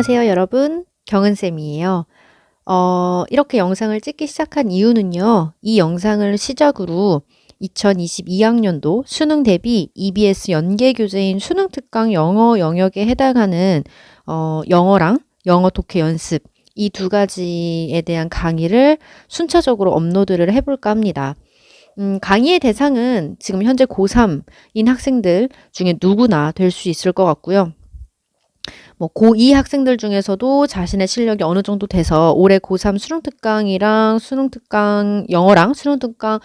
안녕하세요, 여러분. 경은쌤이에요. 이렇게 영상을 찍기 시작한 이유는요, 이 영상을 시작으로 2022학년도 수능 대비 EBS 연계교재인 수능특강 영어 영역에 해당하는 영어랑 영어 독해 연습 이 두 가지에 대한 강의를 순차적으로 업로드를 해볼까 합니다. 강의의 대상은 지금 현재 고3인 학생들 중에 누구나 될 수 있을 것 같고요. 고2 학생들 중에서도 자신의 실력이 어느 정도 돼서 올해 고3 수능특강이랑 수능특강 영어랑 수능특강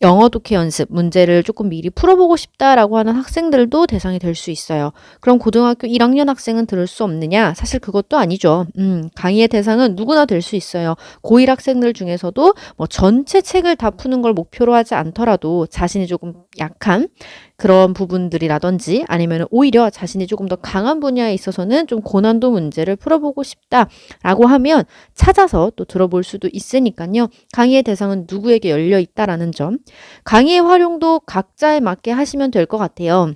영어 독해 연습 문제를 조금 미리 풀어보고 싶다라고 하는 학생들도 대상이 될 수 있어요. 그럼 고등학교 1학년 학생은 들을 수 없느냐? 사실 그것도 아니죠. 강의의 대상은 누구나 될 수 있어요. 고1 학생들 중에서도 전체 책을 다 푸는 걸 목표로 하지 않더라도 자신이 조금 약한 그런 부분들이라든지 아니면 오히려 자신이 조금 더 강한 분야에 있어서는 좀 고난도 문제를 풀어보고 싶다라고 하면 찾아서 또 들어볼 수도 있으니까요. 강의의 대상은 누구에게 열려 있다라는 점. 강의의 활용도 각자에 맞게 하시면 될 것 같아요.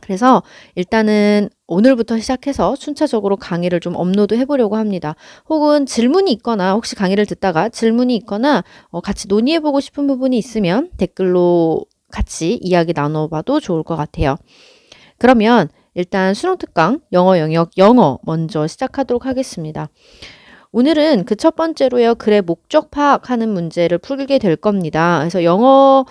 그래서 일단은 오늘부터 시작해서 순차적으로 강의를 좀 업로드 해보려고 합니다. 혹은 질문이 있거나 혹시 강의를 듣다가 질문이 있거나 같이 논의해보고 싶은 부분이 있으면 댓글로 같이 이야기 나눠봐도 좋을 것 같아요. 그러면 일단 수능특강 영어 영역 영어 먼저 시작하도록 하겠습니다. 오늘은 그 첫 번째로요. 글의 목적 파악하는 문제를 풀게 될 겁니다. 그래서 영어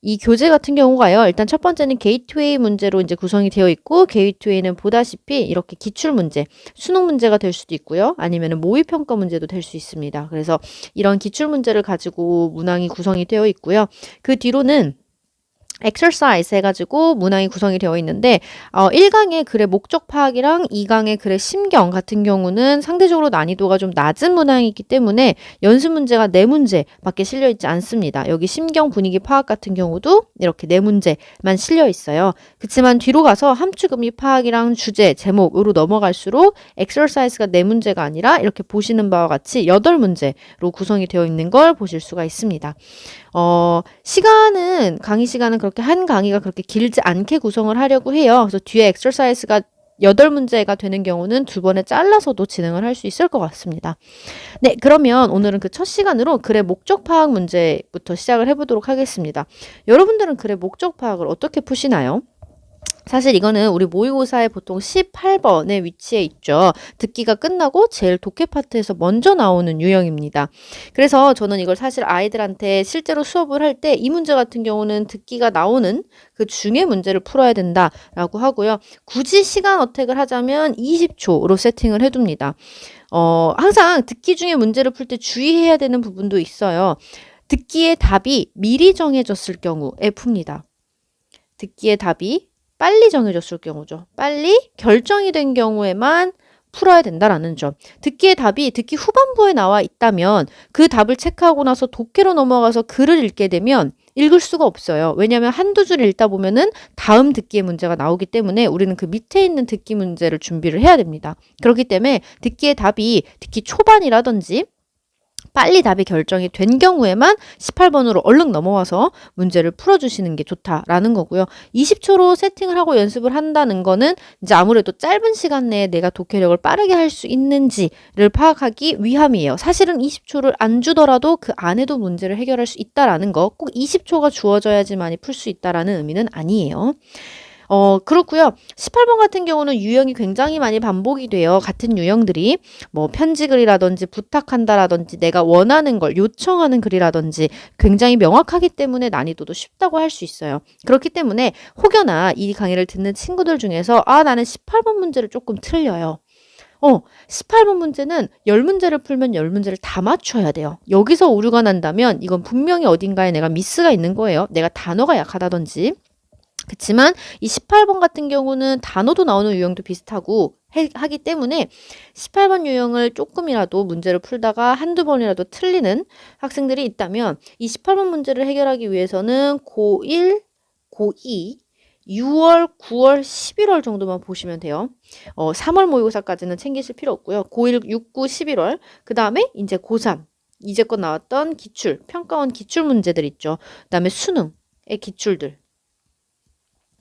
이 교재 같은 경우가요. 일단 첫 번째는 게이트웨이 문제로 이제 구성이 되어 있고 게이트웨이는 보다시피 이렇게 기출 문제, 수능 문제가 될 수도 있고요. 아니면은 모의 평가 문제도 될 수 있습니다. 그래서 이런 기출 문제를 가지고 문항이 구성이 되어 있고요. 그 뒤로는 exercise 해가지고 문항이 구성이 되어 있는데 1강의 글의 목적 파악이랑 2강의 글의 심경 같은 경우는 상대적으로 난이도가 좀 낮은 문항이 있기 때문에 연습 문제가 4문제밖에 실려 있지 않습니다. 여기 심경 분위기 파악 같은 경우도 이렇게 4문제만 실려 있어요. 그렇지만 뒤로 가서 함축 의미 파악이랑 주제, 제목으로 넘어갈수록 exercise가 4문제가 아니라 이렇게 보시는 바와 같이 8문제로 구성이 되어 있는 걸 보실 수가 있습니다. 강의 시간은 그렇게 한 강의가 그렇게 길지 않게 구성을 하려고 해요. 그래서 뒤에 엑서사이즈가 8문제가 되는 경우는 2번에 잘라서도 진행을 할 수 있을 것 같습니다. 네, 그러면 오늘은 그 첫 시간으로 글의 목적 파악 문제부터 시작을 해보도록 하겠습니다. 여러분들은 글의 목적 파악을 어떻게 푸시나요? 사실 이거는 우리 모의고사에 보통 18번에 위치해 있죠. 듣기가 끝나고 제일 독해 파트에서 먼저 나오는 유형입니다. 그래서 저는 이걸 사실 아이들한테 실제로 수업을 할 때 이 문제 같은 경우는 듣기가 나오는 그 중에 문제를 풀어야 된다라고 하고요. 굳이 시간 어택을 하자면 20초로 세팅을 해둡니다. 항상 듣기 중에 문제를 풀 때 주의해야 되는 부분도 있어요. 듣기의 답이 미리 정해졌을 경우에 풉니다. 듣기의 답이 빨리 정해졌을 경우죠. 빨리 결정이 된 경우에만 풀어야 된다라는 점. 듣기의 답이 듣기 후반부에 나와 있다면 그 답을 체크하고 나서 독해로 넘어가서 글을 읽게 되면 읽을 수가 없어요. 왜냐하면 한두 줄 읽다 보면은 다음 듣기의 문제가 나오기 때문에 우리는 그 밑에 있는 듣기 문제를 준비를 해야 됩니다. 그렇기 때문에 듣기의 답이 듣기 초반이라든지 빨리 답이 결정이 된 경우에만 18번으로 얼른 넘어와서 문제를 풀어주시는 게 좋다라는 거고요. 20초로 세팅을 하고 연습을 한다는 거는 이제 아무래도 짧은 시간 내에 내가 독해력을 빠르게 할 수 있는지를 파악하기 위함이에요. 사실은 20초를 안 주더라도 그 안에도 문제를 해결할 수 있다라는 거, 꼭 20초가 주어져야지만이 풀 수 있다라는 의미는 아니에요. 그렇고요. 18번 같은 경우는 유형이 굉장히 많이 반복이 돼요. 같은 유형들이 편지 글이라든지 부탁한다라든지 내가 원하는 걸 요청하는 글이라든지 굉장히 명확하기 때문에 난이도도 쉽다고 할 수 있어요. 그렇기 때문에 혹여나 이 강의를 듣는 친구들 중에서 나는 18번 문제를 조금 틀려요. 18번 문제는 10문제를 풀면 10문제를 다 맞춰야 돼요. 여기서 오류가 난다면 이건 분명히 어딘가에 내가 미스가 있는 거예요. 내가 단어가 약하다든지. 그렇지만 이 18번 같은 경우는 단어도 나오는 유형도 비슷하고 하기 때문에 18번 유형을 조금이라도 문제를 풀다가 한두 번이라도 틀리는 학생들이 있다면 이 18번 문제를 해결하기 위해서는 고1, 고2, 6월, 9월, 11월 정도만 보시면 돼요. 3월 모의고사까지는 챙기실 필요 없고요. 고1, 6, 9, 11월 그 다음에 이제 고3 이제껏 나왔던 기출, 평가원 기출 문제들 있죠. 그 다음에 수능의 기출들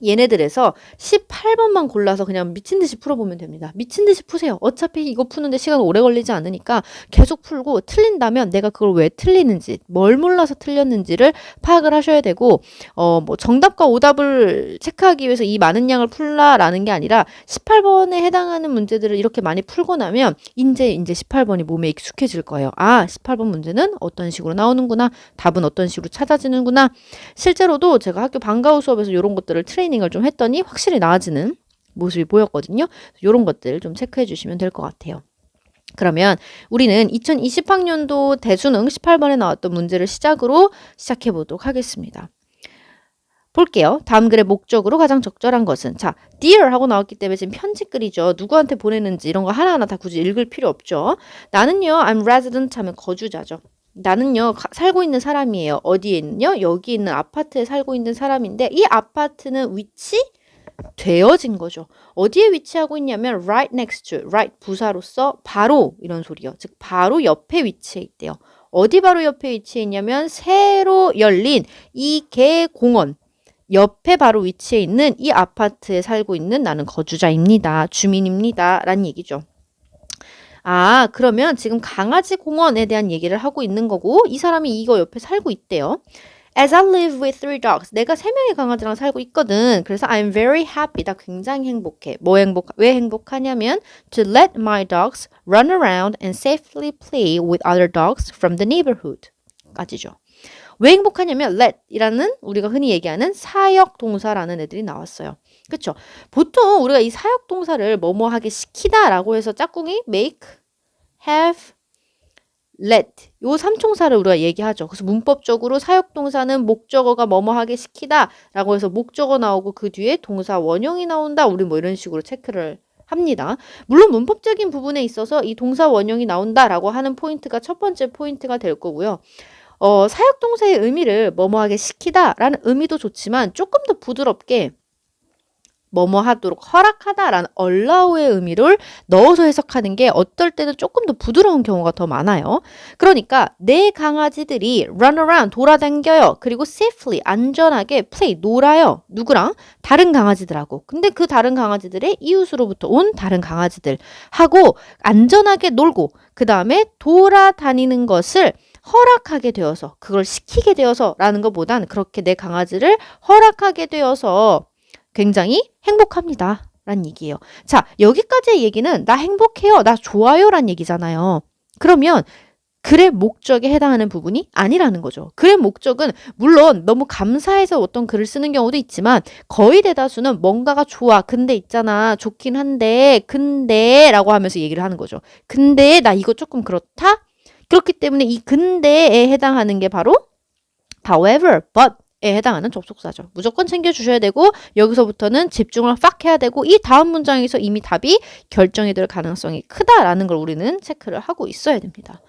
얘네들에서 18번만 골라서 그냥 미친 듯이 풀어보면 됩니다. 미친 듯이 푸세요. 어차피 이거 푸는데 시간 오래 걸리지 않으니까 계속 풀고 틀린다면 내가 그걸 왜 틀리는지, 뭘 몰라서 틀렸는지를 파악을 하셔야 되고, 뭐 정답과 오답을 체크하기 위해서 이 많은 양을 풀라라는 게 아니라 18번에 해당하는 문제들을 이렇게 많이 풀고 나면 이제 18번이 몸에 익숙해질 거예요. 아, 18번 문제는 어떤 식으로 나오는구나. 답은 어떤 식으로 찾아지는구나. 실제로도 제가 학교 방과후 수업에서 이런 것들을 트레이닝을 좀 했더니 확실히 나아지는 모습이 보였거든요. 이런 것들 좀 체크해 주시면 될 것 같아요. 그러면 우리는 2020학년도 대수능 18번에 나왔던 문제를 시작으로 시작해 보도록 하겠습니다. 볼게요. 다음 글의 목적으로 가장 적절한 것은 자, dear 하고 나왔기 때문에 지금 편지글이죠. 누구한테 보내는지 이런 거 하나하나 다 굳이 읽을 필요 없죠. 나는요, I'm resident 하면 거주자죠. 나는요, 살고 있는 사람이에요. 어디에 있는요? 여기 있는 아파트에 살고 있는 사람인데 이 아파트는 되어진 거죠. 어디에 위치하고 있냐면 right next to, right 부사로서 바로 이런 소리요. 즉 바로 옆에 위치해 있대요. 어디 바로 옆에 위치해 있냐면 새로 열린 이 개공원 옆에 바로 위치해 있는 이 아파트에 살고 있는 나는 거주자입니다. 주민입니다. 라는 얘기죠. 아, 그러면 지금 강아지 공원에 대한 얘기를 하고 있는 거고 이 사람이 이거 옆에 살고 있대요. As I live with 3 dogs. 내가 3명의 강아지랑 살고 있거든. 그래서 I'm very happy. 나 굉장히 행복해. 왜 행복하냐면 to let my dogs run around and safely play with other dogs from the neighborhood. 까지죠. 왜 행복하냐면 let이라는 우리가 흔히 얘기하는 사역 동사라는 애들이 나왔어요. 그렇죠? 보통 우리가 이 사역 동사를 뭐뭐 하게 시키다라고 해서 짝꿍이 make, have, let 요 삼총사를 우리가 얘기하죠. 그래서 문법적으로 사역 동사는 목적어가 뭐뭐 하게 시키다라고 해서 목적어 나오고 그 뒤에 동사 원형이 나온다. 우리 뭐 이런 식으로 체크를 합니다. 물론 문법적인 부분에 있어서 이 동사 원형이 나온다라고 하는 포인트가 첫 번째 포인트가 될 거고요. 사역동사의 의미를 뭐뭐하게 시키다라는 의미도 좋지만 조금 더 부드럽게 뭐뭐 하도록 허락하다라는 allow의 의미를 넣어서 해석하는 게 어떨 때는 조금 더 부드러운 경우가 더 많아요. 그러니까 내 강아지들이 run around 돌아다녀요. 그리고 safely 안전하게 play 놀아요. 누구랑? 다른 강아지들하고. 근데 그 다른 강아지들의 이웃으로부터 온 다른 강아지들하고 안전하게 놀고 그 다음에 돌아다니는 것을 허락하게 되어서 그걸 시키게 되어서라는 것보단 그렇게 내 강아지를 허락하게 되어서 굉장히 행복합니다. 라는 얘기예요. 자, 여기까지의 얘기는 나 행복해요. 나 좋아요. 라는 얘기잖아요. 그러면 글의 목적에 해당하는 부분이 아니라는 거죠. 글의 목적은 물론 너무 감사해서 어떤 글을 쓰는 경우도 있지만 거의 대다수는 뭔가가 좋아. 근데 있잖아. 좋긴 한데 근데 라고 하면서 얘기를 하는 거죠. 근데 나 이거 조금 그렇다? 그렇기 때문에 이 근데에 해당하는 게 바로 however, but에 해당하는 접속사죠. 무조건 챙겨주셔야 되고 여기서부터는 집중을 팍 해야 되고 이 다음 문장에서 이미 답이 결정이 될 가능성이 크다라는 걸 우리는 체크를 하고 있어야 됩니다.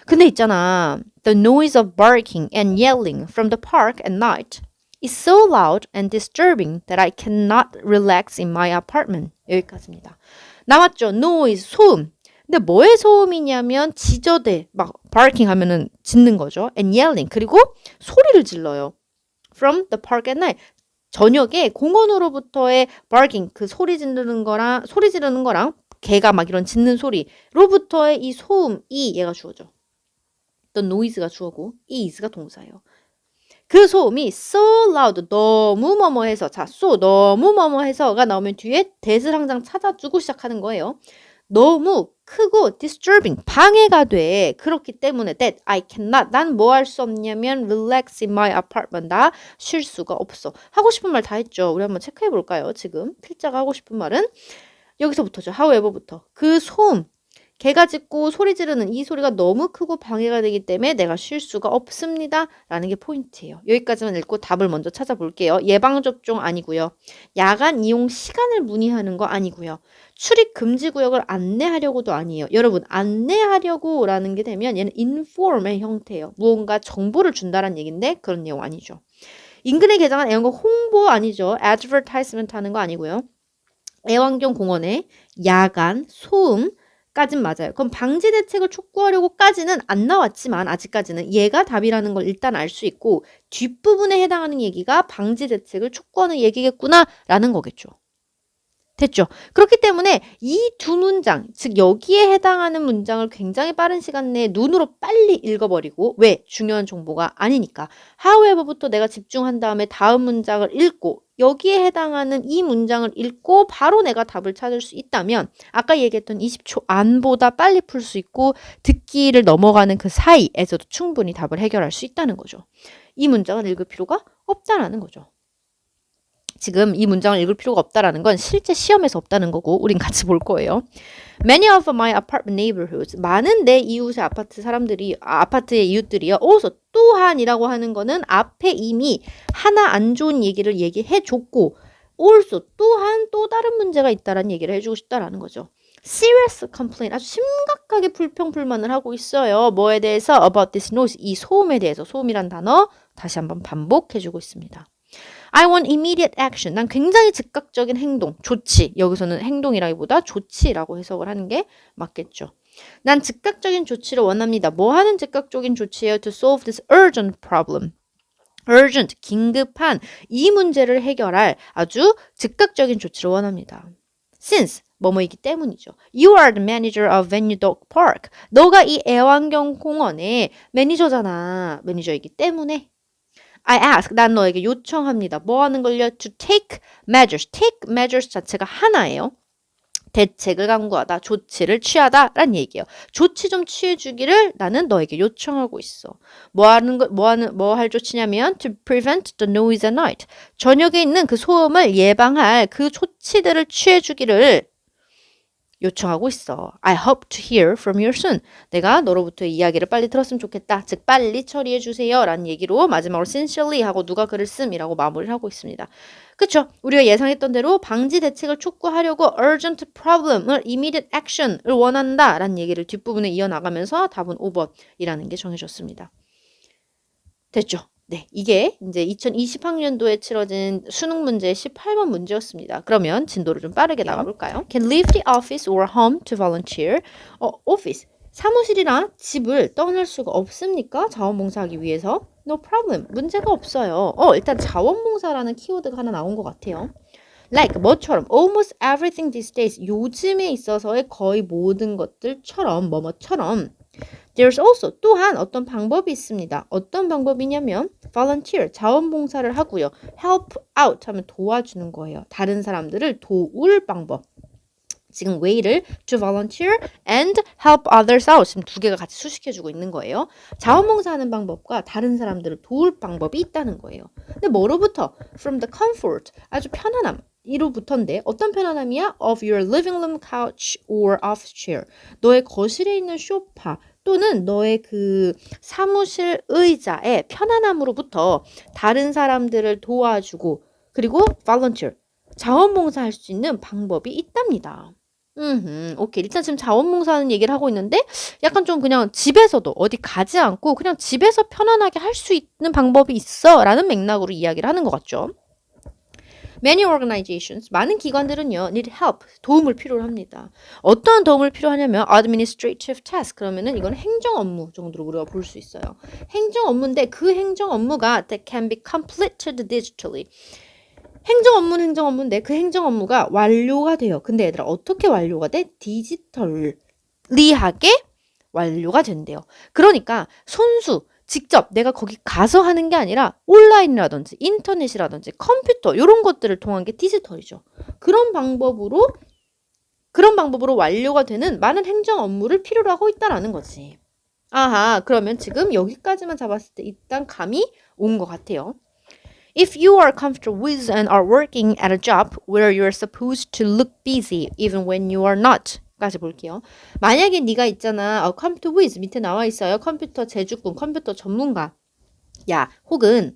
근데 있잖아. The noise of barking and yelling from the park at night is so loud and disturbing that I cannot relax in my apartment. 여기까지입니다. 나왔죠? noise, 소음. 근데 뭐의 소음이냐면 지저대, 막 barking 하면은 짖는 거죠. and yelling. 그리고 소리를 질러요. From the park at night. 저녁에 공원으로부터의 barking, 그 소리 지르는 거랑 개가 막 이런 짖는 소리로부터의 이 소음이 얘가 주어죠. The noise가 주어고 is가 동사예요. 그 소음이 so loud, 너무 뭐뭐해서 자, 너무 뭐뭐해서가 나오면 뒤에 that을 항상 찾아주고 시작하는 거예요. 너무 크고 disturbing, 방해가 돼. 그렇기 때문에 that I cannot, 난 뭐 할 수 없냐면 relax in my apartment, 나 쉴 수가 없어. 하고 싶은 말 다 했죠. 우리 한번 체크해 볼까요? 지금 필자가 하고 싶은 말은 여기서부터죠. however부터. 그 소음, 개가 짖고 소리 지르는 이 소리가 너무 크고 방해가 되기 때문에 내가 쉴 수가 없습니다. 라는 게 포인트예요. 여기까지만 읽고 답을 먼저 찾아볼게요. 예방접종 아니고요. 야간 이용 시간을 문의하는 거 아니고요. 출입 금지 구역을 안내하려고도 아니에요. 여러분, 안내하려고 라는 게 되면 얘는 inform의 형태예요. 무언가 정보를 준다는 얘기인데 그런 내용 아니죠. 인근에 개장한 애완견 홍보 아니죠. advertisement 하는 거 아니고요. 애완견 공원에 야간, 소음, 까진 맞아요. 그럼 방지 대책을 촉구하려고까지는 안 나왔지만 아직까지는 얘가 답이라는 걸 일단 알 수 있고 뒷부분에 해당하는 얘기가 방지 대책을 촉구하는 얘기겠구나라는 거겠죠. 됐죠? 그렇기 때문에 이 두 문장, 즉 여기에 해당하는 문장을 굉장히 빠른 시간 내에 눈으로 빨리 읽어버리고 왜? 중요한 정보가 아니니까. however부터 내가 집중한 다음에 다음 문장을 읽고 여기에 해당하는 이 문장을 읽고 바로 내가 답을 찾을 수 있다면 아까 얘기했던 20초 안보다 빨리 풀 수 있고 듣기를 넘어가는 그 사이에서도 충분히 답을 해결할 수 있다는 거죠. 이 문장을 읽을 필요가 없다라는 거죠. 지금 이 문장을 읽을 필요가 없다라는 건 실제 시험에서 없다는 거고 우린 같이 볼 거예요. Many of my apartment neighborhoods. 많은 내 이웃의 아파트의 이웃들이요. also 또한이라고 하는 거는 앞에 이미 하나 안 좋은 얘기를 얘기해 줬고 also 또한 또 다른 문제가 있다라는 얘기를 해주고 싶다라는 거죠. serious complaint. 아주 심각하게 불평불만을 하고 있어요. 뭐에 대해서? about this noise. 이 소음에 대해서. 소음이란 단어 다시 한번 반복해주고 있습니다. I want immediate action. 난 굉장히 즉각적인 행동, 조치. 여기서는 행동이라기보다 조치라고 해석을 하는 게 맞겠죠. 난 즉각적인 조치를 원합니다. 뭐 하는 즉각적인 조치예요? To solve this urgent problem. urgent, 긴급한 이 문제를 해결할 아주 즉각적인 조치를 원합니다. Since, 뭐뭐이기 때문이죠. You are the manager of Venue Dog Park. 너가 이 애완경 공원의 매니저잖아. 매니저이기 때문에. I ask, 난 너에게 요청합니다. 뭐 하는 걸요? To take measures. take measures 자체가 하나예요. 대책을 강구하다, 조치를 취하다 라는 얘기예요. 조치 좀 취해주기를 나는 너에게 요청하고 있어. 뭐 할 조치냐면 to prevent the noise at night. 저녁에 있는 그 소음을 예방할 그 조치들을 취해주기를 요청하고 있어. I hope to hear from you soon. 내가 너로부터 이야기를 빨리 들었으면 좋겠다. 즉 빨리 처리해 주세요. 라는 얘기로 마지막으로 sincerely 하고 누가 글을 씀이라고 마무리를 하고 있습니다. 그쵸? 우리가 예상했던 대로 방지 대책을 촉구하려고 urgent problem을 immediate action을 원한다. 라는 얘기를 뒷부분에 이어나가면서 답은 5번이라는 게 정해졌습니다. 됐죠? 네, 이게 이제 2020학년도에 치러진 수능 문제 18번 문제였습니다. 그러면 진도를 좀 빠르게 나가볼까요? Can leave the office or home to volunteer. office, 사무실이나 집을 떠날 수가 없습니까? 자원봉사하기 위해서? No problem, 문제가 없어요. 일단 자원봉사라는 키워드가 하나 나온 것 같아요. Like, 뭐처럼, almost everything these days, 요즘에 있어서의 거의 모든 것들처럼, 뭐뭐처럼 There's also 또한 어떤 방법이 있습니다. 어떤 방법이냐면 volunteer, 자원봉사를 하고요. help out 하면 도와주는 거예요. 다른 사람들을 도울 방법. 지금 way를 to volunteer and help others out. 지금 두 개가 같이 수식해주고 있는 거예요. 자원봉사하는 방법과 다른 사람들을 도울 방법이 있다는 거예요. 근데 뭐로부터? From the comfort, 아주 편안함. 이로부터인데 어떤 편안함이야? Of your living room couch or office chair. 너의 거실에 있는 소파 또는 너의 그 사무실 의자의 편안함으로부터 다른 사람들을 도와주고 그리고 volunteer, 자원봉사할 수 있는 방법이 있답니다. 오케이. 일단 지금 자원봉사하는 얘기를 하고 있는데 약간 좀 그냥 집에서도 어디 가지 않고 그냥 집에서 편안하게 할 수 있는 방법이 있어 라는 맥락으로 이야기를 하는 것 같죠. Many organizations, 많은 기관들은요, need help, 도움을 필요로 합니다. 어떤 도움을 필요하냐면 administrative task, 그러면은 이건 행정 업무 정도로 우리가 볼 수 있어요. 행정 업무인데 그 행정 업무가 that can be completed digitally. 행정 업무는 행정 업무인데 그 행정 업무가 완료가 돼요. 근데 얘들아 어떻게 완료가 돼? 디지털리하게 완료가 된대요. 그러니까 손수 직접 내가 거기 가서 하는 게 아니라 온라인이라든지 인터넷이라든지 컴퓨터 이런 것들을 통한 게 디지털이죠. 그런 방법으로 완료가 되는 많은 행정 업무를 필요로 하고 있다라는 거지. 아하, 그러면 지금 여기까지만 잡았을 때 일단 감이 온 것 같아요. If you are comfortable with and are working at a job where you are supposed to look busy even when you are not. 까지 볼게요. 만약에 네가 있잖아. 컴퓨터 with 밑에 나와 있어요. 컴퓨터 제주꾼, 컴퓨터 전문가. 야, 혹은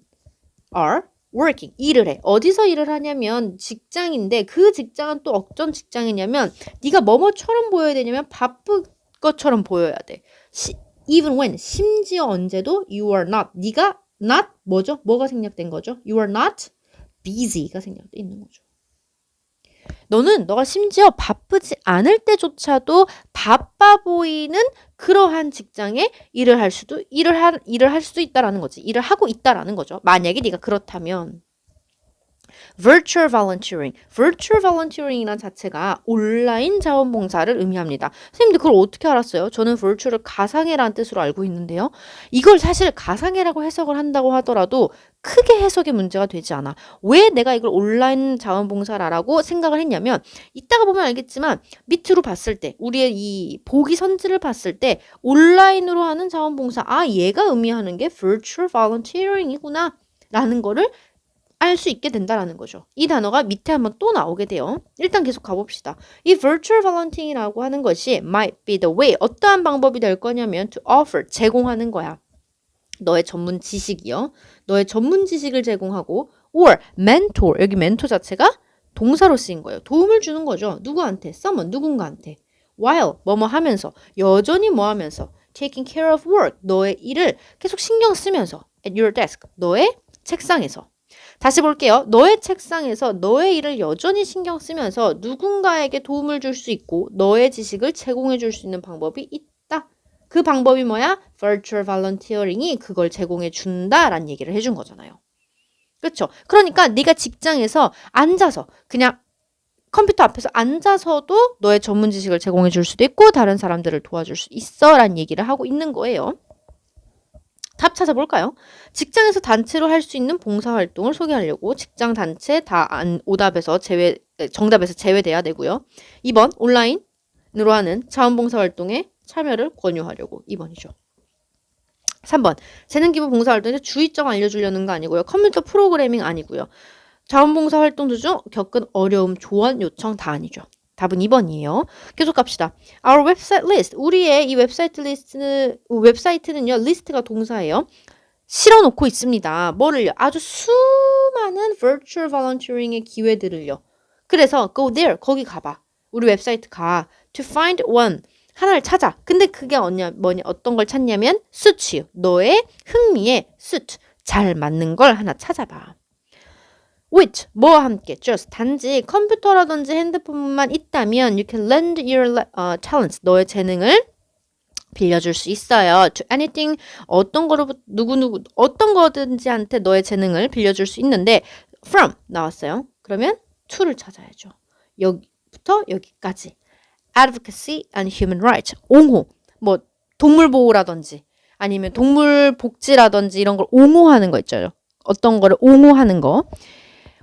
are working, 일을 해. 어디서 일을 하냐면 직장인데 그 직장은 또 어떤 직장이냐면 네가 뭐뭐처럼 보여야 되냐면 바쁜 것처럼 보여야 돼. even when, 심지어 언제도 you are not, 네가 not 뭐죠? 뭐가 생략된 거죠? You are not busy가 생략돼 있는 거죠. 너가 심지어 바쁘지 않을 때조차도 바빠 보이는 그러한 직장에 일을 할 수도 있다라는 거지. 일을 하고 있다라는 거죠. 만약에 네가 그렇다면 virtual volunteering. virtual volunteering이란 자체가 온라인 자원봉사를 의미합니다. 선생님들 그걸 어떻게 알았어요? 저는 virtual을 가상해라는 뜻으로 알고 있는데요. 이걸 사실 가상해라고 해석을 한다고 하더라도 크게 해석의 문제가 되지 않아. 왜 내가 이걸 온라인 자원봉사라고 생각을 했냐면 이따가 보면 알겠지만 밑으로 봤을 때 우리의 이 보기 선지를 봤을 때 온라인으로 하는 자원봉사 얘가 의미하는 게 virtual volunteering이구나 라는 거를 알 수 있게 된다라는 거죠. 이 단어가 밑에 한번 또 나오게 돼요. 일단 계속 가봅시다. 이 virtual volunteering이라고 하는 것이 might be the way, 어떠한 방법이 될 거냐면 to offer, 제공하는 거야. 너의 전문 지식이요. 너의 전문 지식을 제공하고 or mentor, 여기 mentor 자체가 동사로 쓰인 거예요. 도움을 주는 거죠. 누구한테? someone, 누군가한테. while, 뭐뭐 하면서, 여전히 뭐 하면서 taking care of work, 너의 일을 계속 신경 쓰면서 at your desk, 너의 책상에서. 다시 볼게요. 너의 책상에서 너의 일을 여전히 신경 쓰면서 누군가에게 도움을 줄 수 있고 너의 지식을 제공해 줄 수 있는 방법이 있다. 그 방법이 뭐야? virtual volunteering이 그걸 제공해 준다라는 얘기를 해준 거잖아요. 그렇죠? 그러니까 네가 직장에서 앉아서 그냥 컴퓨터 앞에서 앉아서도 너의 전문 지식을 제공해 줄 수도 있고 다른 사람들을 도와줄 수 있어 라는 얘기를 하고 있는 거예요. 답 찾아볼까요? 직장에서 단체로 할 수 있는 봉사활동을 소개하려고 직장 단체 정답에서 제외돼야 되고요. 2번 온라인으로 하는 자원봉사활동에 참여를 권유하려고 2번이죠. 3번 재능기부 봉사활동에서 주의점 알려주려는 거 아니고요. 컴퓨터 프로그래밍 아니고요. 자원봉사활동 중 겪은 어려움, 조언, 요청 다 아니죠. 답은 2번이에요. 계속 갑시다. Our website list. 우리의 이 웹사이트는요. 리스트가 동사예요. 실어놓고 있습니다. 뭐를요? 아주 수많은 virtual volunteering의 기회들을요. 그래서 go there. 거기 가봐. 우리 웹사이트 가. To find one. 하나를 찾아. 근데 그게 어떤 걸 찾냐면 suits you. 너의 흥미에 suit. 잘 맞는 걸 하나 찾아봐. with 뭐와 함께 just 단지 컴퓨터라든지 핸드폰만 있다면 you can lend your talents 너의 재능을 빌려줄 수 있어요. to anything 어떤 거든지한테 너의 재능을 빌려줄 수 있는데 from 나왔어요. 그러면 to를 찾아야죠. 여기부터 여기까지 advocacy and human rights 옹호 뭐 동물 보호라든지 아니면 동물 복지라든지 이런 걸 옹호하는 거 있죠. 어떤 거를 옹호하는 거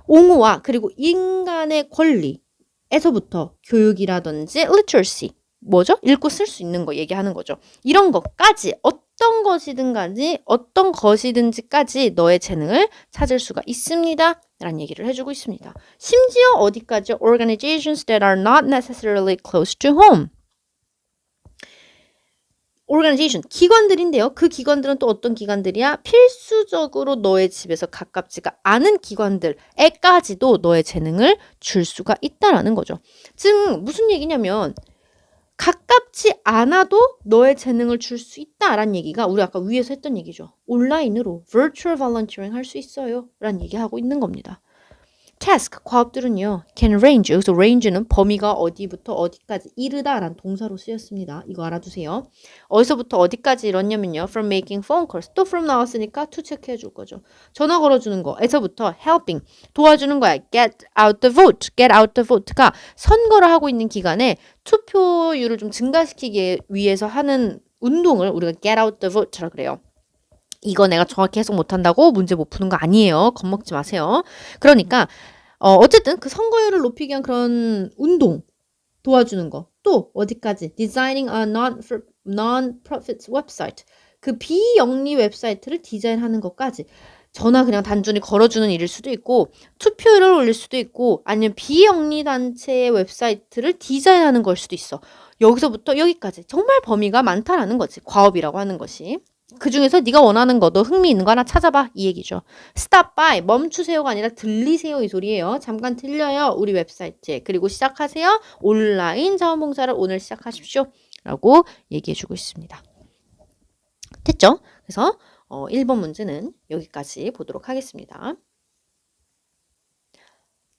옹호와 그리고 인간의 권리에서부터 교육이라든지 literacy 뭐죠? 읽고 쓸 수 있는 거 얘기하는 거죠. 이런 것까지 어떤 것이든지까지 너의 재능을 찾을 수가 있습니다. 라는 얘기를 해주고 있습니다. 심지어 어디까지? Organizations that are not necessarily close to home. organization, 기관들인데요. 그 기관들은 또 어떤 기관들이야? 필수적으로 너의 집에서 가깝지가 않은 기관들에까지도 너의 재능을 줄 수가 있다라는 거죠. 즉 무슨 얘기냐면 가깝지 않아도 너의 재능을 줄 수 있다라는 얘기가 우리 아까 위에서 했던 얘기죠. 온라인으로 virtual volunteering 할 수 있어요. 라는 얘기하고 있는 겁니다. task, 과업들은요. can range, 여기서 range는 범위가 어디부터 어디까지 이르다라는 동사로 쓰였습니다. 이거 알아두세요. 어디서부터 어디까지 이뤘냐면요. from making phone calls, 또 from 나왔으니까 to 체크해 줄 거죠. 전화 걸어주는 거에서부터 helping, 도와주는 거야. get out the vote가 선거를 하고 있는 기간에 투표율을 좀 증가시키기 위해서 하는 운동을 우리가 get out the vote라 그래요. 이거 내가 정확히 해석 못한다고 문제 못 푸는 거 아니에요. 겁먹지 마세요. 그러니까 어쨌든 그 선거율을 높이기 위한 그런 운동 도와주는 거. 또 어디까지? Designing a non-profit website. 그 비영리 웹사이트를 디자인하는 것까지. 전화 그냥 단순히 걸어주는 일일 수도 있고 투표율을 올릴 수도 있고 아니면 비영리 단체의 웹사이트를 디자인하는 걸 수도 있어. 여기서부터 여기까지. 정말 범위가 많다라는 거지. 과업이라고 하는 것이. 그 중에서 네가 원하는 거, 너 흥미 있는 거 하나 찾아봐. 이 얘기죠. stop by, 멈추세요가 아니라 들리세요 이 소리예요. 잠깐 들려요. 우리 웹사이트에. 그리고 시작하세요. 온라인 자원봉사를 오늘 시작하십시오. 라고 얘기해주고 있습니다. 됐죠? 그래서 1번 문제는 여기까지 보도록 하겠습니다.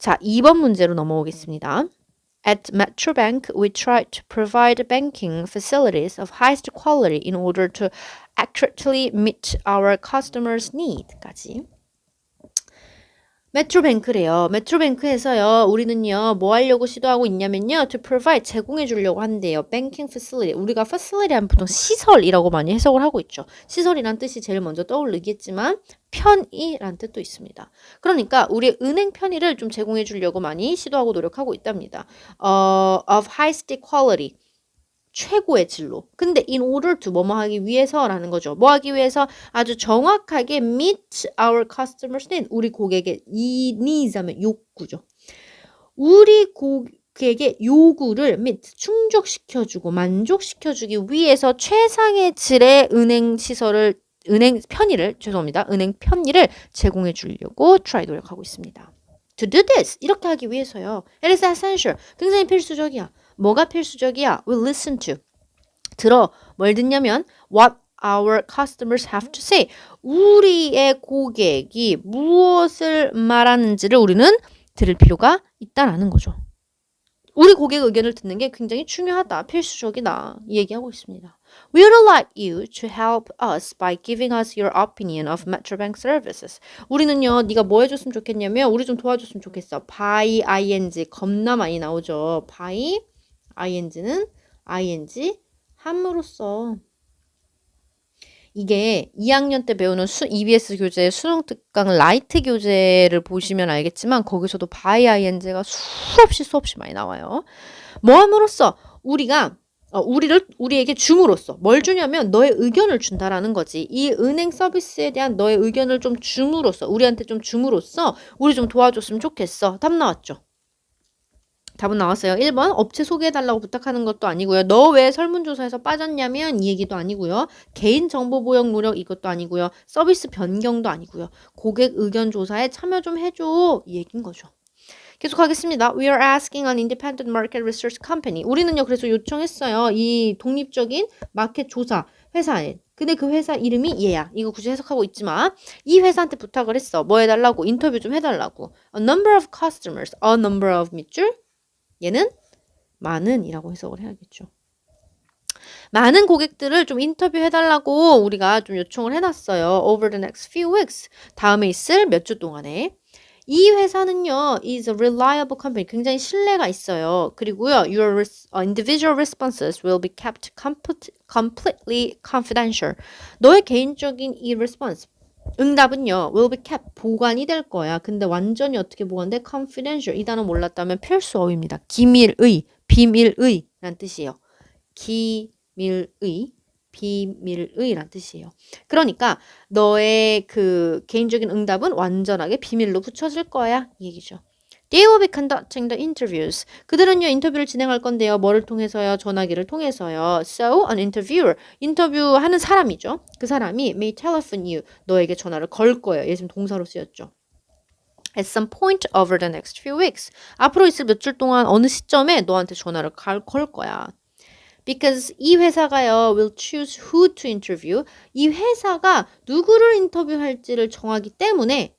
자, 2번 문제로 넘어오겠습니다. At Metrobank, we try to provide banking facilities of highest quality in order to accurately meet our customers' need.까지. 메트로뱅크래요. 메트로뱅크에서요. 우리는요. 뭐 하려고 시도하고 있냐면요. to provide 제공해 주려고 한대요. banking facility. 우리가 facility 하면 보통 시설이라고 많이 해석을 하고 있죠. 시설이란 뜻이 제일 먼저 떠오르겠지만 편의란 뜻도 있습니다. 그러니까 우리 은행 편의를 좀 제공해 주려고 많이 시도하고 노력하고 있답니다. of highest quality. 최고의 질로. 근데 in order to 뭐뭐 하기 위해서라는 거죠. 뭐 하기 위해서 아주 정확하게 meet our customers need. 우리 고객의 이 needs 하면 욕구죠. 우리 고객의 요구를 meet 충족시켜주고 만족시켜주기 위해서 최상의 질의 은행 시설을 은행 편의를 제공해 주려고 try 노력하고 있습니다. To do this 이렇게 하기 위해서요. It is essential. 굉장히 필수적이야. 뭐가 필수적이야? We listen to. 들어. 뭘 듣냐면 what our customers have to say. 우리의 고객이 무엇을 말하는지를 우리는 들을 필요가 있다라는 거죠. 우리 고객 의견을 듣는 게 굉장히 중요하다. 필수적이다. 이 얘기하고 있습니다. We would like you to help us by giving us your opinion of Metrobank services. 우리는요, 네가 뭐 해줬으면 좋겠냐면 우리 좀 도와줬으면 좋겠어. by ing 겁나 많이 나오죠. by ing는 ing 함으로써 이게 2학년 때 배우는 EBS 교재 수능 특강 라이트 교재를 보시면 알겠지만 거기서도 by ing가 수없이 많이 나와요. 뭐 함으로써 우리에게 줌으로써 뭘 주냐면 너의 의견을 준다라는 거지. 이 은행 서비스에 대한 너의 의견을 좀 줌으로써 우리한테 좀 줌으로써 우리 좀 도와줬으면 좋겠어. 답 나왔죠? 답은 나왔어요. 1번 업체 소개해달라고 부탁하는 것도 아니고요. 너 왜 설문조사에서 빠졌냐면 이 얘기도 아니고요. 개인정보보호 노력 이것도 아니고요. 서비스 변경도 아니고요. 고객 의견 조사에 참여 좀 해줘 이 얘기인 거죠. 계속하겠습니다. We are asking an independent market research company. 우리는요. 그래서 요청했어요. 이 독립적인 마켓 조사 회사에. 근데 그 회사 이름이 얘야. 이거 굳이 해석하고 있지만 이 회사한테 부탁을 했어. 뭐 해달라고? 인터뷰 좀 해달라고. A number of customers. A number of 밑줄. 얘는 많은 이라고 해석을 해야겠죠. 많은 고객들을 좀 인터뷰해달라고 우리가 좀 요청을 해놨어요. Over the next few weeks. 다음에 있을 몇 주 동안에. 이 회사는요, is a reliable company. 굉장히 신뢰가 있어요. 그리고요, your individual responses will be kept completely confidential. 너의 개인적인 이 response, 응답은요, will be kept, 보관이 될 거야. 근데 완전히 어떻게 보관돼? confidential. 이 단어 몰랐다면 필수어휘입니다. 기밀의, 비밀의 라는 뜻이에요. 비밀의 란 뜻이에요. 그러니까 너의 그 개인적인 응답은 완전하게 비밀로 붙여질 거야. 이 얘기죠. They will be conducting the interviews. 그들은요, 인터뷰를 진행할 건데요. 뭐를 통해서요? 전화기를 통해서요. So, an interviewer. 인터뷰하는 사람이죠. 그 사람이 may telephone you. 너에게 전화를 걸 거예요. 얘 지금 동사로 쓰였죠. At some point over the next few weeks. 앞으로 있을 몇 주 동안 어느 시점에 너한테 전화를 걸 거야. Because 이 회사가요, will choose who to interview. 이 회사가 누구를 인터뷰할지를 정하기 때문에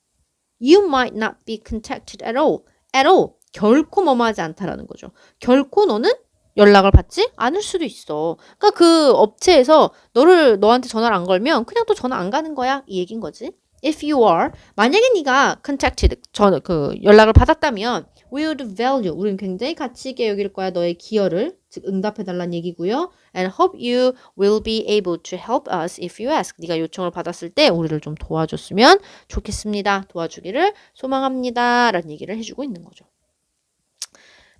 you might not be contacted at all. at all. 결코 뭐뭐하지 않다라는 거죠. 결코 너는 연락을 받지 않을 수도 있어. 그러니까 그 업체에서 너한테 전화를 안 걸면 그냥 또 전화 안 가는 거야. 이 얘기인 거지. If you are, 만약에 네가 contacted, 연락을 받았다면 we would value, 우리는 굉장히 가치 있게 여길 거야. 너의 기여를, 즉 응답해달라는 얘기고요. And hope you will be able to help us if you ask. 네가 요청을 받았을 때 우리를 좀 도와줬으면 좋겠습니다. 도와주기를 소망합니다. 라는 얘기를 해주고 있는 거죠.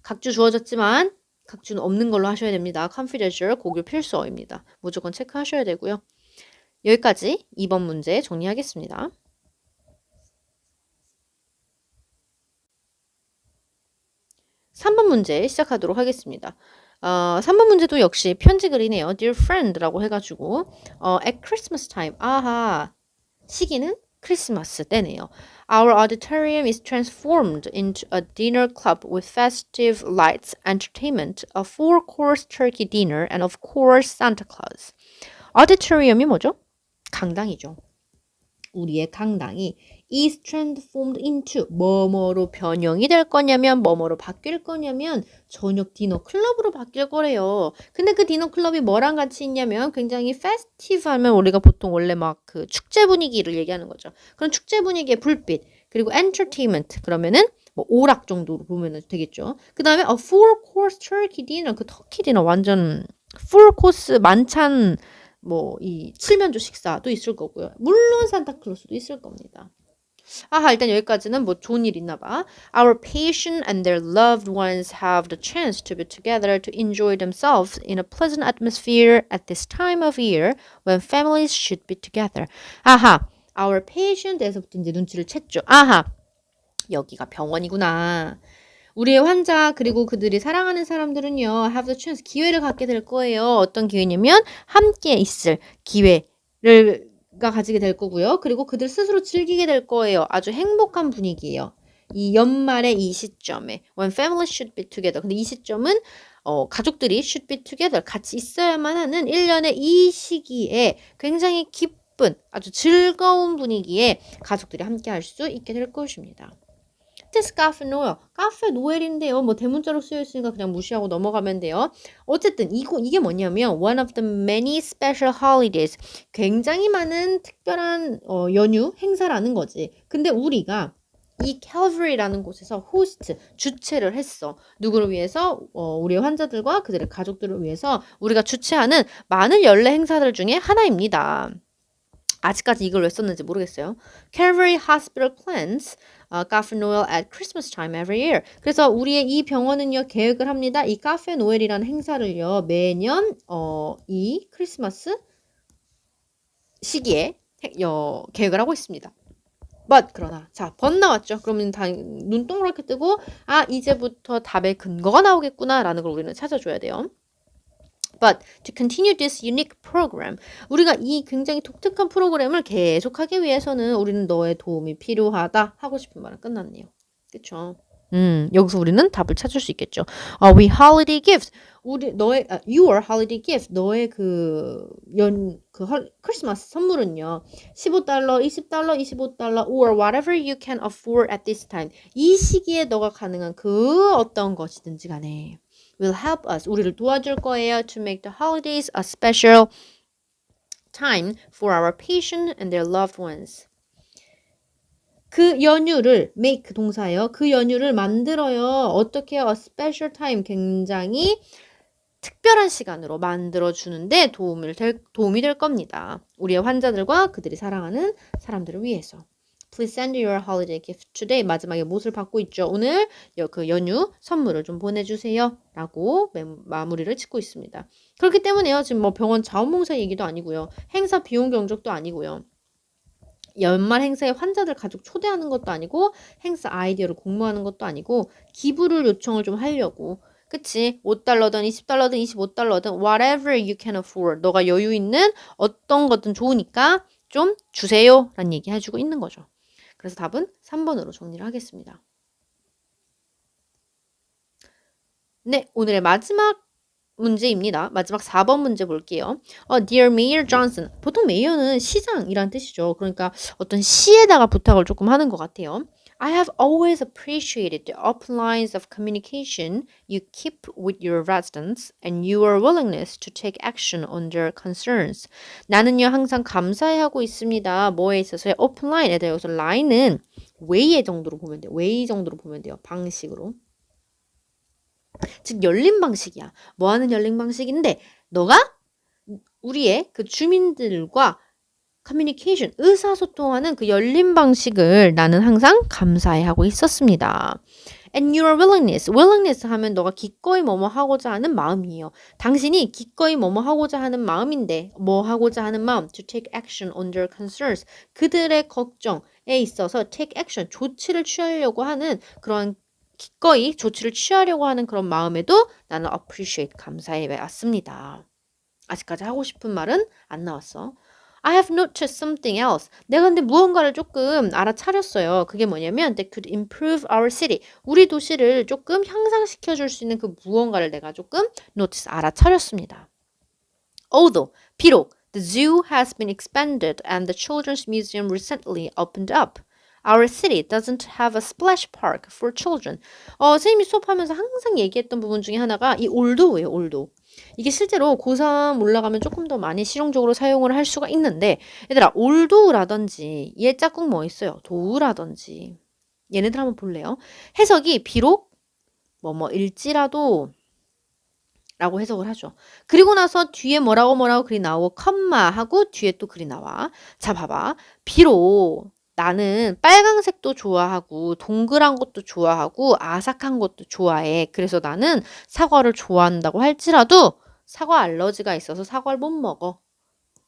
각주 주어졌지만 각주는 없는 걸로 하셔야 됩니다. confidential, 고교 필수어입니다. 무조건 체크하셔야 되고요. 여기까지 2번 문제 정리하겠습니다. 3번 문제 시작하도록 하겠습니다. 3번 문제도 역시 편지글이네요. Dear friend라고 해가지고 at Christmas time. 아하, 시기는 크리스마스 때네요. Our auditorium is transformed into a dinner club with festive lights, entertainment, a 4-course turkey dinner, and of course Santa Claus. auditorium이 뭐죠? 강당이죠. 우리의 강당이 is transformed into 뭐뭐로 변형이 될 거냐면 뭐뭐로 바뀔 거냐면 저녁 디너 클럽으로 바뀔 거래요. 근데 그 디너 클럽이 뭐랑 같이 있냐면 굉장히 festive 하면 우리가 보통 원래 막 그 축제 분위기를 얘기하는 거죠. 그런 축제 분위기의 불빛 그리고 entertainment 그러면은 뭐 오락 정도로 보면 되겠죠. 그 다음에 a four course turkey dinner 그 터키 디너 완전 full course 만찬 뭐 이 칠면조 식사도 있을 거고요. 물론 산타클로스도 있을 겁니다. 아하, 일단 여기까지는 뭐 좋은 일 있나 봐. Our patient and their loved ones have the chance to be together to enjoy themselves in a pleasant atmosphere at this time of year when families should be together. 아하, our patient에서부터 이제 눈치를 챘죠. 아하, 여기가 병원이구나. 우리의 환자 그리고 그들이 사랑하는 사람들은요 have the chance 기회를 갖게 될 거예요. 어떤 기회냐면 함께 있을 기회를 가 가지게 될 거고요. 그리고 그들 스스로 즐기게 될 거예요. 아주 행복한 분위기예요. 이 연말의 이 시점에 when family should be together. 근데 이 시점은 가족들이 should be together 같이 있어야만 하는 1년의 이 시기에 굉장히 기쁜 아주 즐거운 분위기에 가족들이 함께 할 수 있게 될 것입니다. This 카페 노엘. 카페 노엘인데요. 뭐 대문자로 쓰여 있으니까 그냥 무시하고 넘어가면 돼요. 어쨌든 이게 뭐냐면 one of the many special holidays. 굉장히 많은 특별한 연휴 행사라는 거지. 근데 우리가 이 캘버리라는 곳에서 호스트 주최를 했어. 누구를 위해서? 우리의 환자들과 그들의 가족들을 위해서 우리가 주최하는 많은 연례 행사들 중에 하나입니다. 아직까지 이걸 왜 썼는지 모르겠어요. Calvary Hospital plans 카페 노엘 at Christmas time every year. 그래서 우리의 이 병원은요 계획을 합니다. 이 카페 노엘이라는 행사를요 매년 이 크리스마스 시기에 계획을 하고 있습니다. But 그러나 자 but 나왔죠. 그러면 다 눈 동그랗게 뜨고 아 이제부터 답의 근거가 나오겠구나라는 걸 우리는 찾아줘야 돼요. But to continue this unique program, 우리가 이 굉장히 독특한 프로그램을 계속하기 위해서는 우리는 너의 도움이 필요하다 하고 싶은 말은 끝났네요. 그쵸? 여기서 우리는 답을 찾을 수 있겠죠. We holiday gifts. your holiday gift. 너의 크리스마스 선물은요. $15, $20, $25 or whatever you can afford at this time. 이 시기에 너가 가능한 그 어떤 것이든지 간에 will help us. 우리를 도와줄 거예요. To make the holidays a special time for our patient and their loved ones. 그 연휴를 make 동사예요. 그 연휴를 만들어요. 어떻게 해요? A special time. 굉장히 특별한 시간으로 만들어주는데 도움이 될 겁니다. 우리의 환자들과 그들이 사랑하는 사람들을 위해서. Please send your holiday gift today. 마지막에 못을 받고 있죠. 오늘 그 연휴 선물을 좀 보내주세요. 라고 마무리를 짓고 있습니다. 그렇기 때문에요. 지금 뭐 병원 자원봉사 얘기도 아니고요. 행사 비용 경적도 아니고요. 연말 행사에 환자들 가족 초대하는 것도 아니고 행사 아이디어를 공모하는 것도 아니고 기부를 요청을 좀 하려고 그치? $5든 $20든 $25든 whatever you can afford. 너가 여유 있는 어떤 것든 좋으니까 좀 주세요. 라는 얘기 해주고 있는 거죠. 그래서 답은 3번으로 정리를 하겠습니다. 네, 오늘의 마지막 문제입니다. 마지막 4번 문제 볼게요. Dear Mayor Johnson. 보통 메이어는 시장이란 뜻이죠. 그러니까 어떤 시에다가 부탁을 조금 하는 것 같아요. I have always appreciated the open lines of communication you keep with your residents and your willingness to take action on their concerns. 나는요 항상 감사해하고 있습니다. 뭐에 있어서요? open line에 대해서 line은 way 정도로 보면 돼요. way 정도로 보면 돼요. 방식으로. 즉 열린 방식이야. 뭐 하는 열린 방식인데 너가 우리의 그 주민들과 커뮤니케이션, 의사소통하는 그 열린 방식을 나는 항상 감사해하고 있었습니다. And your willingness. willingness 하면 너가 기꺼이 뭐뭐 하고자 하는 마음이에요. 당신이 기꺼이 뭐뭐 하고자 하는 마음인데 뭐 하고자 하는 마음 to take action on their concerns. 그들의 걱정에 있어서 take action, 조치를 취하려고 하는 그런 기꺼이 조치를 취하려고 하는 그런 마음에도 나는 appreciate, 감사해 왔습니다. 아직까지 하고 싶은 말은 안 나왔어. I have noticed something else. 내가 근데 무언가를 조금 알아차렸어요. 그게 뭐냐면 that could improve our city. 우리 도시를 조금 향상시켜 줄 수 있는 그 무언가를 내가 조금 notice, 알아차렸습니다. Although, 비록 the zoo has been expanded and the children's museum recently opened up. Our city doesn't have a splash park for children. 선생님이 수업하면서 항상 얘기했던 부분 중에 하나가 이 although예요, although. 이게 실제로 고3 올라가면 조금 더 많이 실용적으로 사용을 할 수가 있는데 얘들아 although라든지 얘 짝꿍 뭐 있어요? 도우라든지 얘네들 한번 볼래요? 해석이 비록 뭐뭐일지라도 라고 해석을 하죠. 그리고 나서 뒤에 뭐라고 글이 나오고 컴마 하고 뒤에 또 글이 나와. 자 봐봐. 비록 나는 빨강색도 좋아하고 동그란 것도 좋아하고 아삭한 것도 좋아해. 그래서 나는 사과를 좋아한다고 할지라도 사과 알러지가 있어서 사과를 못 먹어.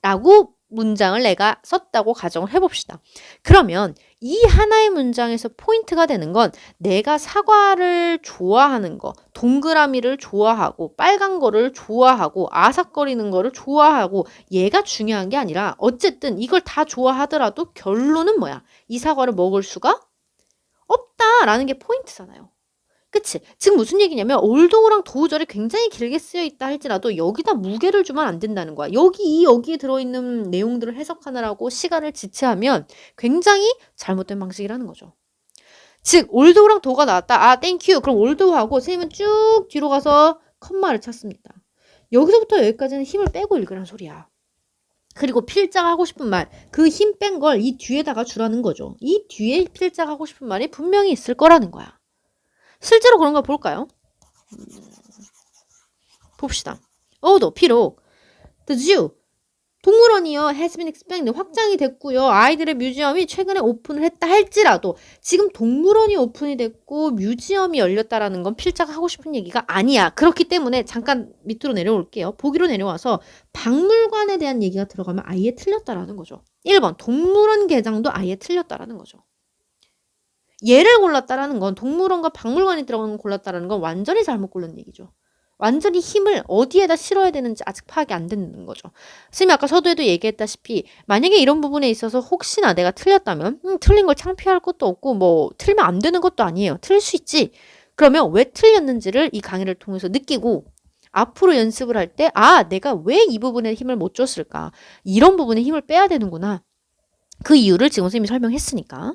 라고 문장을 내가 썼다고 가정을 해봅시다. 그러면 이 하나의 문장에서 포인트가 되는 건 내가 사과를 좋아하는 거, 동그라미를 좋아하고 빨간 거를 좋아하고 아삭거리는 거를 좋아하고 얘가 중요한 게 아니라 어쨌든 이걸 다 좋아하더라도 결론은 뭐야? 이 사과를 먹을 수가 없다라는 게 포인트잖아요. 그치? 지금 무슨 얘기냐면 올도우랑 도우절이 굉장히 길게 쓰여 있다 할지라도 여기다 무게를 주면 안 된다는 거야. 여기에 들어있는 내용들을 해석하느라고 시간을 지체하면 굉장히 잘못된 방식이라는 거죠. 즉 올도우랑 도우가 나왔다. 아 땡큐. 그럼 올도우하고 선생님은 쭉 뒤로 가서 컴마를 찾습니다. 여기서부터 여기까지는 힘을 빼고 읽으란 소리야. 그리고 필자하고 싶은 말, 그 힘 뺀 걸 이 뒤에다가 주라는 거죠. 이 뒤에 필자하고 싶은 말이 분명히 있을 거라는 거야. 실제로 그런 거 볼까요? 봅시다. 비록 The zoo 동물원이요 has been expanded 확장이 됐고요. 아이들의 뮤지엄이 최근에 오픈을 했다 할지라도 지금 동물원이 오픈이 됐고 뮤지엄이 열렸다라는 건 필자가 하고 싶은 얘기가 아니야. 그렇기 때문에 잠깐 밑으로 내려올게요. 보기로 내려와서 박물관에 대한 얘기가 들어가면 아예 틀렸다라는 거죠. 1번 동물원 개장도 아예 틀렸다라는 거죠. 얘를 골랐다라는 건 동물원과 박물관이 들어가는 걸 골랐다라는 건 완전히 잘못 고른 얘기죠. 완전히 힘을 어디에다 실어야 되는지 아직 파악이 안 되는 거죠. 선생님이 아까 서두에도 얘기했다시피 만약에 이런 부분에 있어서 혹시나 내가 틀렸다면 틀린 걸 창피할 것도 없고 뭐 틀리면 안 되는 것도 아니에요. 틀릴 수 있지. 그러면 왜 틀렸는지를 이 강의를 통해서 느끼고 앞으로 연습을 할 때 내가 왜 이 부분에 힘을 못 줬을까. 이런 부분에 힘을 빼야 되는구나. 그 이유를 지금 선생님이 설명했으니까.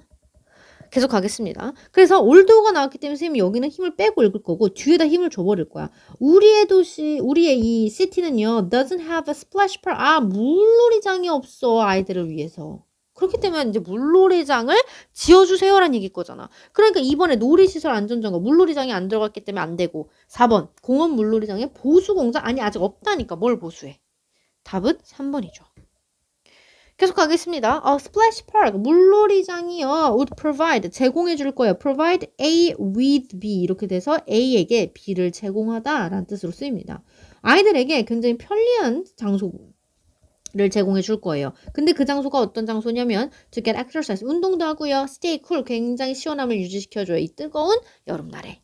계속 가겠습니다. 그래서 올드가 나왔기 때문에 선생님이 여기는 힘을 빼고 읽을 거고 뒤에다 힘을 줘버릴 거야. 우리의 도시, 우리의 이 시티는요. doesn't have a splash park. 물놀이장이 없어. 아이들을 위해서. 그렇기 때문에 이제 물놀이장을 지어주세요라는 얘기일 거잖아. 그러니까 이번에 놀이시설 안전점검 물놀이장이 안 들어갔기 때문에 안 되고 4번 공원 물놀이장에 보수공사 아직 없다니까 뭘 보수해. 답은 3번이죠. 계속 가겠습니다. splash park, 물놀이장이요. would provide, 제공해 줄 거예요. provide A with B 이렇게 돼서 A에게 B를 제공하다 라는 뜻으로 쓰입니다. 아이들에게 굉장히 편리한 장소를 제공해 줄 거예요. 근데 그 장소가 어떤 장소냐면 to get exercise, 운동도 하고요. stay cool, 굉장히 시원함을 유지시켜줘요. 이 뜨거운 여름날에.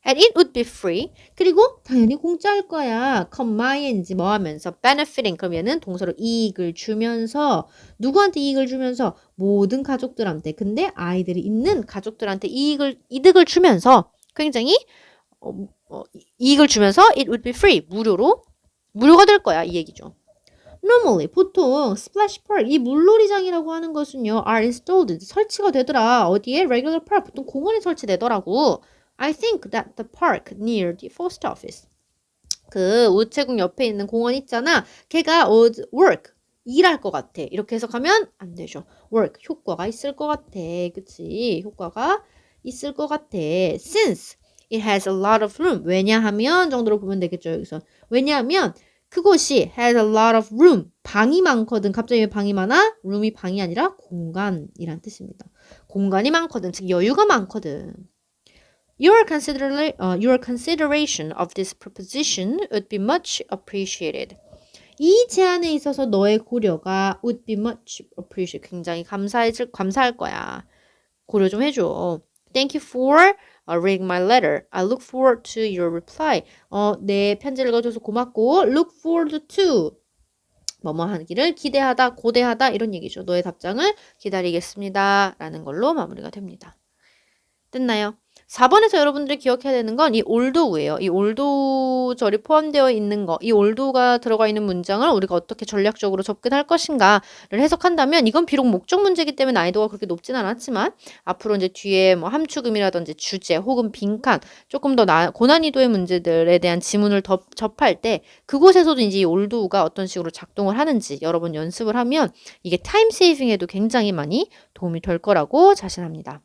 And it would be free. 그리고 당연히 공짜일 거야. combines 뭐 하면서 benefiting 그러면은 동사로 이익을 주면서 누구한테 이익을 주면서 모든 가족들한테 근데 아이들이 있는 가족들한테 이득을 주면서 굉장히 이익을 주면서 it would be free 무료가 될 거야 이 얘기죠. Normally 보통 splash park 이 물놀이장이라고 하는 것은요 are installed 설치가 되더라. 어디에 regular park 보통 공원에 설치되더라고. I think that the park near the post office. 그 우체국 옆에 있는 공원 있잖아. 걔가 would work. 일할 것 같아. 이렇게 해석하면 안 되죠. work. 효과가 있을 것 같아. 그치? 효과가 있을 것 같아. Since it has a lot of room. 왜냐하면 정도로 보면 되겠죠. 여기서. 왜냐하면 그곳이 has a lot of room. 방이 많거든. 갑자기 왜 방이 많아? room이 방이 아니라 공간이란 뜻입니다. 공간이 많거든. 즉 여유가 많거든. Your consideration of this proposition would be much appreciated. 이 제안에 있어서 너의 고려가 would be much appreciated. 굉장히 감사할 거야. 고려 좀 해줘. Thank you for reading my letter. I look forward to your reply. 내 편지를 읽어줘서 고맙고 look forward to 뭐뭐 하기를 기대하다, 고대하다 이런 얘기죠. 너의 답장을 기다리겠습니다. 라는 걸로 마무리가 됩니다. 됐나요? 4번에서 여러분들이 기억해야 되는 건 이 올도우예요. 이 올도절이 포함되어 있는 거, 이 올도가 들어가 있는 문장을 우리가 어떻게 전략적으로 접근할 것인가를 해석한다면 이건 비록 목적 문제이기 때문에 난이도가 그렇게 높진 않았지만 앞으로 이제 뒤에 뭐 함축음이라든지 주제 혹은 빈칸 조금 더 고난이도의 문제들에 대한 지문을 접할 때 그곳에서도 이제 이 올도우가 어떤 식으로 작동을 하는지 여러 번 연습을 하면 이게 타임 세이빙에도 굉장히 많이 도움이 될 거라고 자신합니다.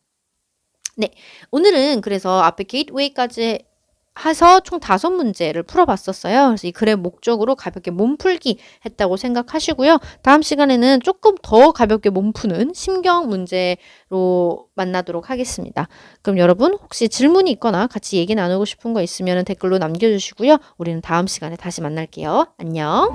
네, 오늘은 그래서 앞에 게이트웨이까지 해서 총 5문제를 풀어봤었어요. 그래서 이 글의 목적으로 가볍게 몸풀기 했다고 생각하시고요. 다음 시간에는 조금 더 가볍게 몸푸는 심경 문제로 만나도록 하겠습니다. 그럼 여러분 혹시 질문이 있거나 같이 얘기 나누고 싶은 거 있으면 댓글로 남겨주시고요. 우리는 다음 시간에 다시 만날게요. 안녕.